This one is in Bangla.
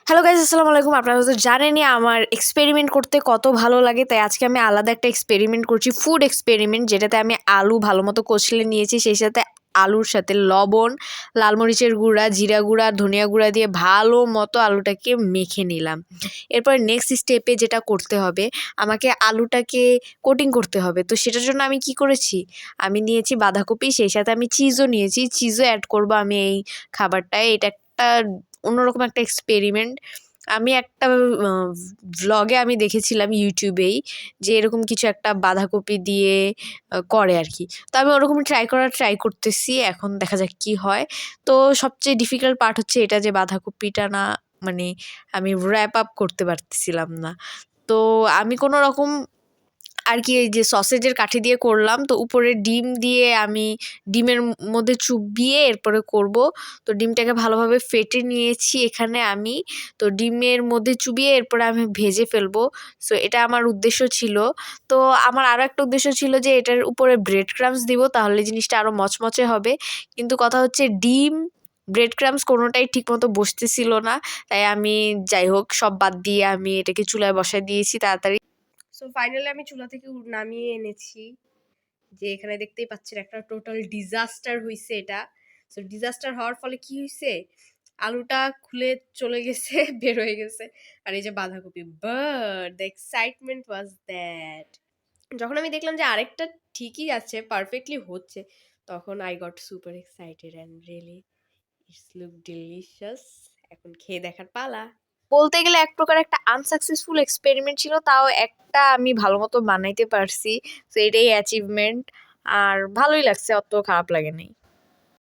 হ্যালো গাইস, আসসালামু আলাইকুম। আপনারা তো জানেনই আমার এক্সপেরিমেন্ট করতে কত ভালো লাগে, তাই আজকে আমি আলাদা একটা এক্সপেরিমেন্ট করছি, ফুড এক্সপেরিমেন্ট, যেটাতে আমি আলু ভালো মতো কষলে নিয়েছি। সেই সাথে আলুর সাথে লবণ, লাল মরিচের গুঁড়া, জিরা গুঁড়া, ধনিয়া গুঁড়া দিয়ে ভালো মতো আলুটাকে মেখে নিলাম। এরপর নেক্সট স্টেপে যেটা করতে হবে, আমাকে আলুটাকে কোটিং করতে হবে। তো সেটার জন্য আমি কি করেছি, আমি নিয়েছি বাঁধাকপি, সেই সাথে আমি চিজও নিয়েছি। চিজও অ্যাড করবো আমি এই খাবারটায়। এটা একটা অন্যরকম একটা এক্সপেরিমেন্ট। আমি একটা ভ্লগে আমি দেখেছিলাম ইউটিউবেই, যে এরকম কিছু একটা বাঁধাকপি দিয়ে করে আর কি। তো আমি ওরকম ট্রাই করতেছি, এখন দেখা যাক কি হয়। তো সবচেয়ে ডিফিকাল্ট পার্ট হচ্ছে এটা, যে বাঁধাকপিটা না, মানে আমি র্যাপ আপ করতে পারতেছিলাম না। তো আমি কোনো রকম আর কি এই যে সসেজের কাঠি দিয়ে করলাম। তো উপরে ডিম দিয়ে আমি ডিমের মধ্যে চুবিয়ে এরপরে করব। তো ডিমটাকে ভালোভাবে ফেটে নিয়েছি এখানে আমি। তো ডিমের মধ্যে চুবিয়ে এরপরে আমি ভেজে ফেলবো। সো এটা আমার উদ্দেশ্য ছিল। তো আমার আরও একটা উদ্দেশ্য ছিল যে এটার উপরে ব্রেড ক্রাম্বস দিব, তাহলে জিনিসটা আরও মচমচে হবে। কিন্তু কথা হচ্ছে ডিম, ব্রেড ক্রাম্বস কোনোটাই ঠিকমতো বসতেছিল না। তাই আমি যাই হোক সব বাদ দিয়ে আমি এটাকে চুলায় বসায় দিয়েছি তাড়াতাড়ি। সো ফাইনালি আমি চুলা থেকে নামিয়ে এনেছি। যে এখানে দেখতেই পাচ্ছেন একটা টোটাল ডিজাস্টার হইছে এটা। সো ডিজাস্টার হওয়ার ফলে কি হইছে, আলুটা খুলে চলে গেছে বের হয়ে গেছে। আর এই যে বাঁধাকপি, but the excitement was that, যখন আমি দেখলাম যে আরেকটা ঠিকই আছে, পারফেক্টলি হচ্ছে, তখন I got super excited and really it's look delicious. এখন খেয়ে দেখার পালা। বলতে গেলে এক প্রকার একটা আনসাকসেসফুল এক্সপেরিমেন্ট ছিল, তাও একটা আমি ভালো মতো বানাইতে পারছি। তো এটাই অ্যাচিভমেন্ট, আর ভালোই লাগছে, অত খারাপ লাগে নাই।